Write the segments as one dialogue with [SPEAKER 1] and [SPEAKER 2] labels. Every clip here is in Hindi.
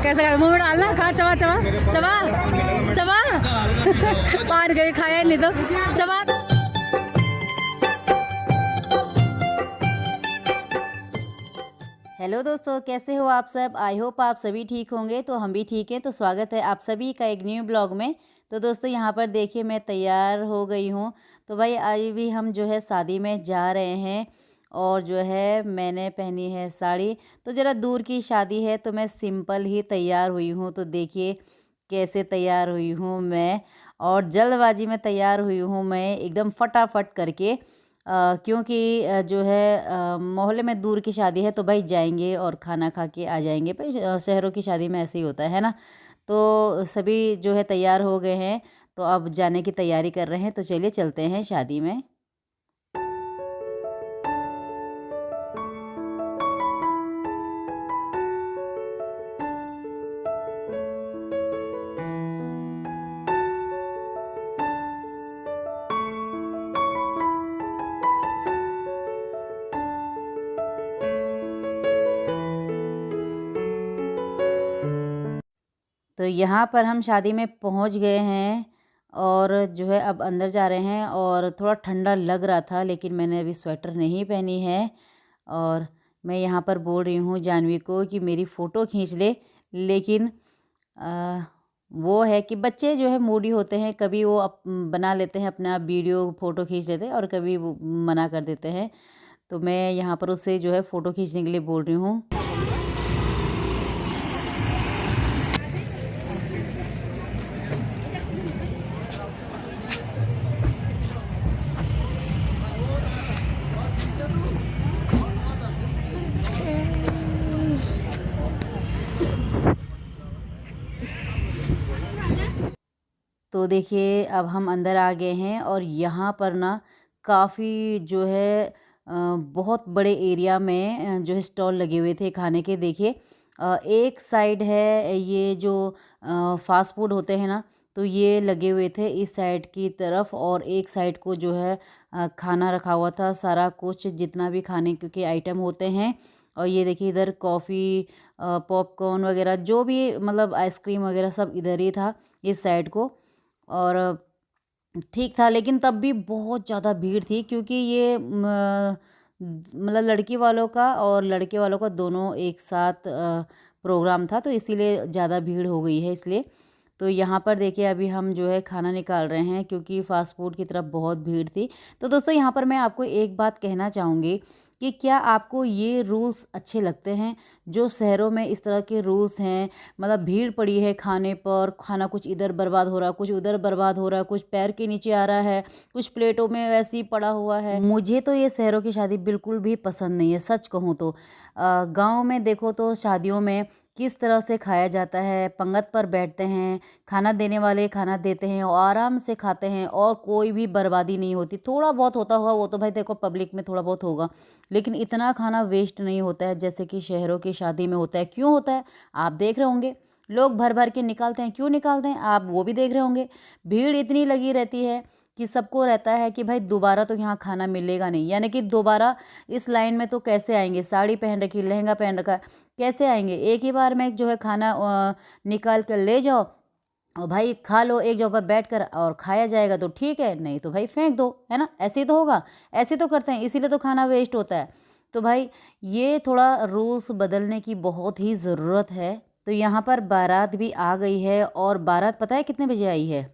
[SPEAKER 1] कैसे मुंह में डालना, खा, चबा चबा चबा चबा पान गई खाया नहीं तो चबा। हेलो दोस्तों, कैसे हो आप सब? आई होप आप सभी ठीक होंगे। तो हम भी ठीक हैं। तो स्वागत है आप सभी का एक न्यू ब्लॉग में। तो दोस्तों यहाँ पर देखिए मैं तैयार हो गई हूँ। तो भाई आज भी हम जो है शादी में जा रहे हैं और जो है मैंने पहनी है साड़ी। तो ज़रा दूर की शादी है तो मैं सिंपल ही तैयार हुई हूँ। तो देखिए कैसे तैयार हुई हूँ मैं, और जल्दबाजी में तैयार हुई हूँ मैं एकदम फटाफट करके। क्योंकि जो है मोहल्ले में दूर की शादी है तो भाई जाएंगे और खाना खा के आ जाएंगे। भाई शहरों की शादी में ऐसे ही होता है ना। तो सभी जो है तैयार हो गए हैं तो अब जाने की तैयारी कर रहे हैं। तो चलिए चलते हैं शादी में। तो यहाँ पर हम शादी में पहुँच गए हैं और जो है अब अंदर जा रहे हैं। और थोड़ा ठंडा लग रहा था लेकिन मैंने अभी स्वेटर नहीं पहनी है। और मैं यहाँ पर बोल रही हूँ जानवी को कि मेरी फ़ोटो खींच ले, लेकिन वो है कि बच्चे जो है मूडी होते हैं, कभी वो बना लेते हैं अपना वीडियो फ़ोटो खींच लेते हैं और कभी वो मना कर देते हैं। तो मैं यहाँ पर उससे जो है फ़ोटो खींचने के लिए बोल रही हूँ। तो देखिए अब हम अंदर आ गए हैं और यहाँ पर ना काफ़ी जो है बहुत बड़े एरिया में जो है स्टॉल लगे हुए थे खाने के। देखिए एक साइड है ये जो फास्ट फूड होते हैं ना, तो ये लगे हुए थे इस साइड की तरफ, और एक साइड को जो है खाना रखा हुआ था सारा कुछ जितना भी खाने के आइटम होते हैं। और ये देखिए इधर कॉफ़ी पॉपकॉर्न वगैरह जो भी मतलब आइसक्रीम वगैरह सब इधर ही था इस साइड को। और ठीक था लेकिन तब भी बहुत ज़्यादा भीड़ थी क्योंकि ये मतलब लड़की वालों का और लड़के वालों का दोनों एक साथ प्रोग्राम था, तो इसीलिए ज़्यादा भीड़ हो गई है इसलिए। तो यहाँ पर देखिए अभी हम जो है खाना निकाल रहे हैं क्योंकि फ़ास्ट फूड की तरफ बहुत भीड़ थी। तो दोस्तों यहाँ पर मैं आपको एक बात कहना चाहूँगी कि क्या आपको ये रूल्स अच्छे लगते हैं जो शहरों में इस तरह के रूल्स हैं? मतलब भीड़ पड़ी है खाने पर, खाना कुछ इधर बर्बाद हो रहा, कुछ उधर बर्बाद हो रहा, कुछ पैर के नीचे आ रहा है, कुछ प्लेटों में वैसे ही पड़ा हुआ है। मुझे तो ये शहरों की शादी बिल्कुल भी पसंद नहीं है। सच कहूँ तो गाँव में देखो तो शादियों में किस तरह से खाया जाता है, पंगत पर बैठते हैं, खाना देने वाले खाना देते हैं और आराम से खाते हैं और कोई भी बर्बादी नहीं होती। थोड़ा बहुत होता होगा वो तो भाई देखो पब्लिक में थोड़ा बहुत होगा, लेकिन इतना खाना वेस्ट नहीं होता है जैसे कि शहरों की शादी में होता है। क्यों होता है आप देख रहे होंगे, लोग भर भर के निकालते हैं। क्यों निकालते हैं आप वो भी देख रहे होंगे। भीड़ इतनी लगी रहती है कि सबको रहता है कि भाई दोबारा तो यहाँ खाना मिलेगा नहीं, यानी कि दोबारा इस लाइन में तो कैसे आएंगे। साड़ी पहन रखी, लहंगा पहन रखा, कैसे आएंगे। एक ही बार में जो है खाना निकाल कर ले जाओ और भाई खा लो एक जगह पर बैठ कर, और खाया जाएगा तो ठीक है, नहीं तो भाई फेंक दो, है ना। ऐसे ही तो होगा, ऐसे तो करते हैं, इसीलिए तो खाना वेस्ट होता है। तो भाई ये थोड़ा रूल्स बदलने की बहुत ही ज़रूरत है। तो यहाँ पर बारात भी आ गई है और बारात पता है कितने बजे आई है?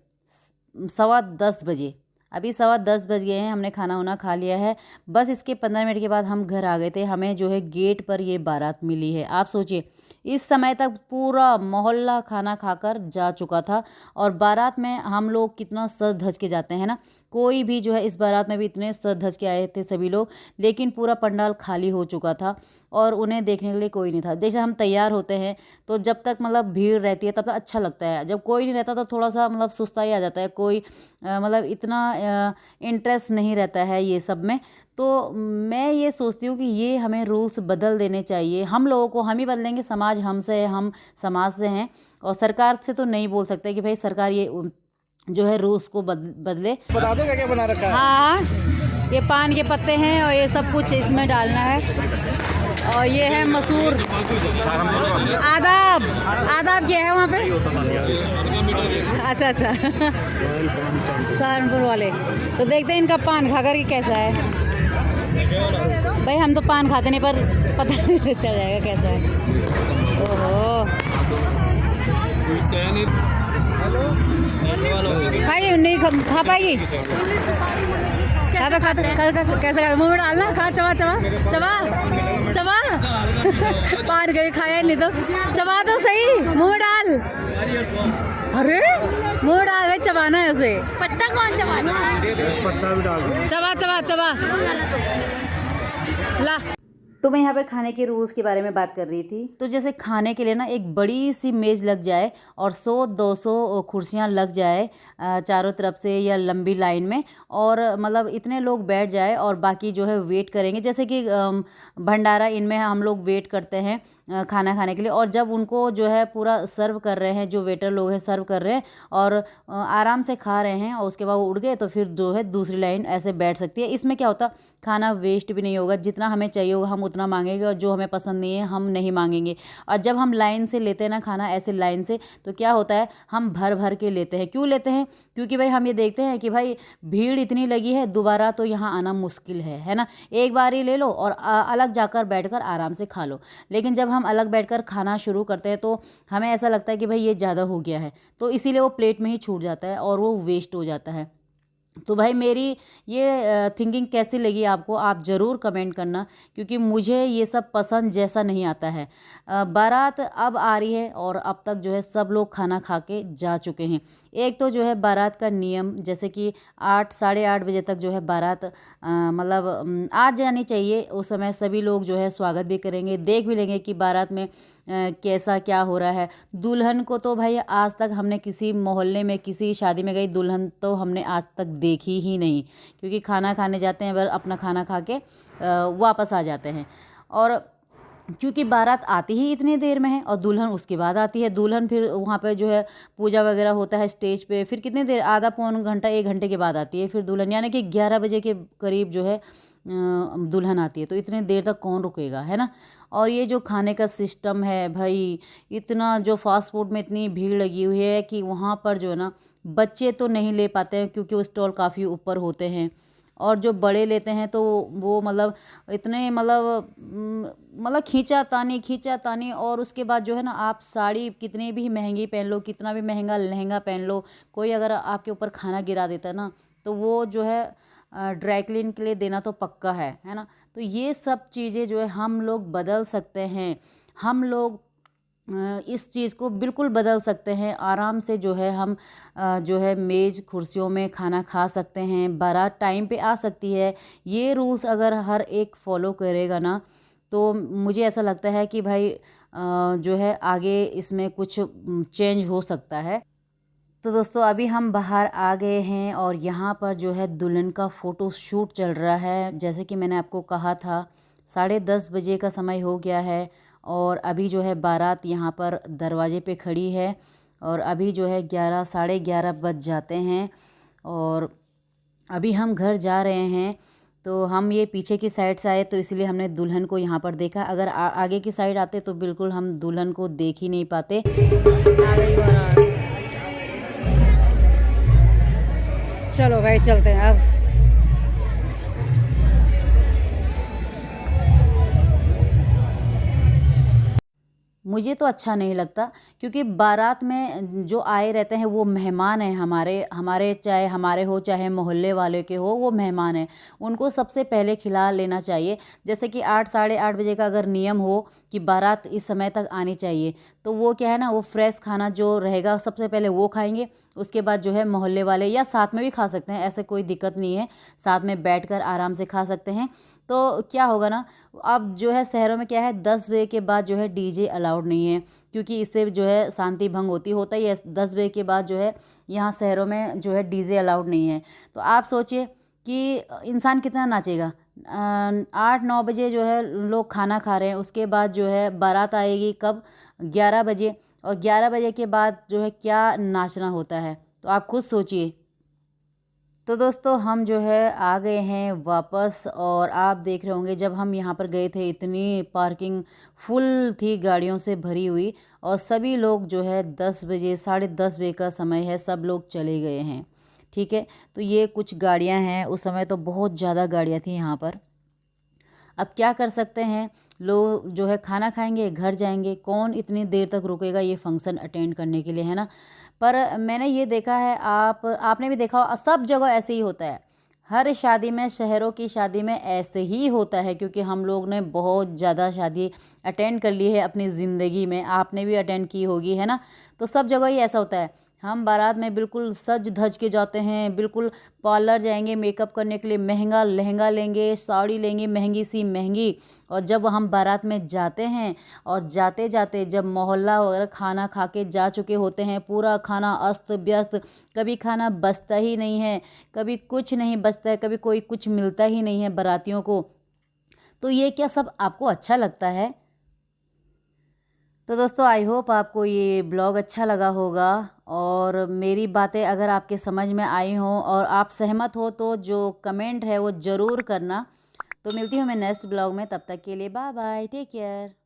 [SPEAKER 1] 10:15 बजे। अभी 10:15 बज गए हैं, हमने खाना वाना खा लिया है। बस इसके 15 मिनट के बाद हम घर आ गए थे। हमें जो है गेट पर ये बारात मिली है। आप सोचिए इस समय तक पूरा मोहल्ला खाना खाकर जा चुका था, और बारात में हम लोग कितना सज धज के जाते हैं ना। कोई भी जो है इस बारात में भी इतने सज धज के आए थे सभी लोग, लेकिन पूरा पंडाल खाली हो चुका था और उन्हें देखने के लिए कोई नहीं था। जैसे हम तैयार होते हैं तो जब तक मतलब भीड़ रहती है तब तक अच्छा लगता है, जब कोई नहीं रहता तो थोड़ा सा मतलब सुस्ताई आ जाता है। कोई मतलब इतना इंटरेस्ट नहीं रहता है ये सब में। तो मैं ये सोचती हूँ कि ये हमें रूल्स बदल देने चाहिए। हम लोगों को, हम ही बदलेंगे, समाज हमसे है, हम समाज से हैं, और सरकार से तो नहीं बोल सकते कि भाई सरकार ये जो है रूल्स को बदले।
[SPEAKER 2] बता दो क्या क्या बना रखा है।
[SPEAKER 1] हाँ, ये पान के पत्ते हैं और ये सब कुछ इसमें डालना है। और ये है मसूर। आदाब, आदाब क्या है वहाँ पे? अच्छा अच्छा सहारनपुर वाले। तो देखते हैं इनका पान खा कर कैसा है। भाई हम तो पान खाते नहीं, पर पता चल जाएगा कैसा है। ओहो भाई नहीं खा पाएगी। खा तो खा कैसे खा, मुँह में डालना, खा, चबा चबा चबा चबा पान कभी खाया नहीं तो चबा तो सही, मुँह में डाल। अरे मुँह में डाल भाई, चबाना है उसे।
[SPEAKER 2] पत्ता कौन चबाना है?
[SPEAKER 3] पत्ता भी डाल दो।
[SPEAKER 1] चबा चबा चबा ला। तो मैं यहाँ पर खाने के रूल्स के बारे में बात कर रही थी। तो जैसे खाने के लिए ना एक बड़ी सी मेज़ लग जाए और 100-200 कुर्सियाँ लग जाए चारों तरफ से या लंबी लाइन में, और मतलब इतने लोग बैठ जाए और बाकी जो है वेट करेंगे। जैसे कि भंडारा, इनमें हम लोग वेट करते हैं खाना खाने के लिए, और जब उनको जो है पूरा सर्व कर रहे हैं, जो वेटर लोग हैं सर्व कर रहे हैं और आराम से खा रहे हैं, और उसके बाद वो उठ गए तो फिर जो है दूसरी लाइन ऐसे बैठ सकती है। इसमें क्या होता, खाना वेस्ट भी नहीं होगा, जितना हमें चाहिए होगा हम उतना मांगेंगे, और जो हमें पसंद नहीं है हम नहीं मांगेंगे। और जब हम लाइन से लेते हैं ना खाना, ऐसे लाइन से, तो क्या होता है, हम भर भर के लेते हैं। क्यों लेते हैं? क्योंकि भाई हम ये देखते हैं कि भाई भीड़ इतनी लगी है, दोबारा तो यहाँ आना मुश्किल है ना। एक बार ही ले लो और अलग जाकर बैठकर आराम से खा लो। लेकिन जब हम अलग बैठकर खाना शुरू करते हैं तो हमें ऐसा लगता है कि भाई ये ज़्यादा हो गया है, तो इसीलिए वो प्लेट में ही छूट जाता है और वो वेस्ट हो जाता है। तो भाई मेरी ये थिंकिंग कैसी लगी आपको, आप ज़रूर कमेंट करना, क्योंकि मुझे ये सब पसंद जैसा नहीं आता है। बारात अब आ रही है और अब तक जो है सब लोग खाना खा के जा चुके हैं। एक तो जो है बारात का नियम, जैसे कि 8 साढ़े 8 बजे तक जो है बारात मतलब आ जानी चाहिए। उस समय सभी लोग जो है स्वागत भी करेंगे, देख भी लेंगे कि बारात में कैसा क्या हो रहा है। दुल्हन को तो भाई आज तक हमने किसी मोहल्ले में किसी शादी में गई दुल्हन तो हमने आज तक देखी ही नहीं, क्योंकि खाना खाने जाते हैं, अपना खाना खा के वापस आ जाते हैं। और क्योंकि बारात आती ही इतनी देर में है और दुल्हन उसके बाद आती है। दुल्हन फिर वहाँ पे जो है पूजा वगैरह होता है स्टेज पे, फिर कितनी देर, आधा पौन घंटा 1 घंटे के बाद आती है फिर दुल्हन, यानी कि 11 बजे के करीब जो है दुल्हन आती है। तो इतनी देर तक कौन रुकेगा, है ना। और ये जो खाने का सिस्टम है भाई, इतना जो फास्ट फूड में इतनी भीड़ लगी हुई है कि वहाँ पर जो है ना बच्चे तो नहीं ले पाते हैं, क्योंकि वो स्टॉल काफ़ी ऊपर होते हैं, और जो बड़े लेते हैं तो वो मतलब इतने मतलब खींचा तानी। और उसके बाद जो है ना, आप साड़ी कितनी भी महंगी पहन लो, कितना भी महंगा लहंगा पहन लो, कोई अगर आपके ऊपर खाना गिरा देता है ना, तो वो जो है ड्राई क्लीन के लिए देना तो पक्का है ना। तो ये सब चीज़ें जो है हम लोग बदल सकते हैं, हम लोग इस चीज़ को बिल्कुल बदल सकते हैं। आराम से जो है हम जो है मेज़ कुर्सियों में खाना खा सकते हैं, बारात टाइम पे आ सकती है। ये रूल्स अगर हर एक फॉलो करेगा ना, तो मुझे ऐसा लगता है कि भाई जो है आगे इसमें कुछ चेंज हो सकता है। तो दोस्तों अभी हम बाहर आ गए हैं और यहाँ पर जो है दुल्हन का फ़ोटो शूट चल रहा है। जैसे कि मैंने आपको कहा था 10:30 बजे का समय हो गया है, और अभी जो है बारात यहाँ पर दरवाजे पे खड़ी है, और अभी जो है 11 साढ़े 11 बज जाते हैं, और अभी हम घर जा रहे हैं। तो हम ये पीछे की साइड से आए तो इसलिए हमने दुल्हन को यहाँ पर देखा। अगर आगे की साइड आते तो बिल्कुल हम दुल्हन को देख ही नहीं पाते। आ गई बारात। चलो भाई चलते हैं अब। मुझे तो अच्छा नहीं लगता, क्योंकि बारात में जो आए रहते हैं वो मेहमान हैं हमारे चाहे हमारे हो चाहे मोहल्ले वाले के हो, वो मेहमान हैं। उनको सबसे पहले खिला लेना चाहिए। जैसे कि 8 साढ़े 8 बजे का अगर नियम हो कि बारात इस समय तक आनी चाहिए, तो वो क्या है ना, वो फ्रेश खाना जो रहेगा सबसे पहले वो खाएंगे, उसके बाद जो है मोहल्ले वाले, या साथ में भी खा सकते हैं, ऐसे कोई दिक्कत नहीं है, साथ में बैठकर आराम से खा सकते हैं। तो क्या होगा ना, अब जो है शहरों में क्या है, 10 बजे के बाद जो है डीजे अलाउड नहीं है, क्योंकि इससे जो है शांति भंग होता ही है। 10 बजे के बाद जो है यहाँ शहरों में जो है डीजे अलाउड नहीं है। तो आप सोचिए कि इंसान कितना नाचेगा। 8-9 बजे जो है लोग खाना खा रहे हैं, उसके बाद जो है बारात आएगी कब, 11 बजे, और 11 बजे के बाद जो है क्या नाचना होता है, तो आप खुद सोचिए। तो दोस्तों हम जो है आ गए हैं वापस, और आप देख रहे होंगे जब हम यहाँ पर गए थे इतनी पार्किंग फुल थी गाड़ियों से भरी हुई, और सभी लोग जो है 10 बजे 10:30 बजे का समय है, सब लोग चले गए हैं। ठीक है, तो ये कुछ गाड़ियाँ हैं, उस समय तो बहुत ज़्यादा गाड़ियाँ थी यहाँ पर। अब क्या कर सकते हैं, लोग जो है खाना खाएंगे, घर जाएंगे, कौन इतनी देर तक रुकेगा ये फंक्शन अटेंड करने के लिए, है ना। पर मैंने ये देखा है, आपने भी देखा हो, सब जगह ऐसे ही होता है। हर शादी में, शहरों की शादी में ऐसे ही होता है, क्योंकि हम लोग ने बहुत ज़्यादा शादी अटेंड कर ली है अपनी ज़िंदगी में, आपने भी अटेंड की होगी, है ना। तो सब जगह ही ऐसा होता है, हम बारात में बिल्कुल सज धज के जाते हैं, बिल्कुल पार्लर जाएंगे मेकअप करने के लिए, महंगा लहंगा लेंगे, साड़ी लेंगे महंगी सी महंगी, और जब हम बारात में जाते हैं और जाते जाते जब मोहल्ला वगैरह खाना खा के जा चुके होते हैं, पूरा खाना अस्त व्यस्त, कभी खाना बचता ही नहीं है, कभी कुछ नहीं बचता है, कभी कोई कुछ मिलता ही नहीं है बारातियों को। तो ये क्या सब आपको अच्छा लगता है? तो दोस्तों आई होप आपको ये ब्लॉग अच्छा लगा होगा, और मेरी बातें अगर आपके समझ में आई हों और आप सहमत हो तो जो कमेंट है वो ज़रूर करना। तो मिलती हूँ मैं नेक्स्ट ब्लॉग में, तब तक के लिए बाय बाय, टेक केयर।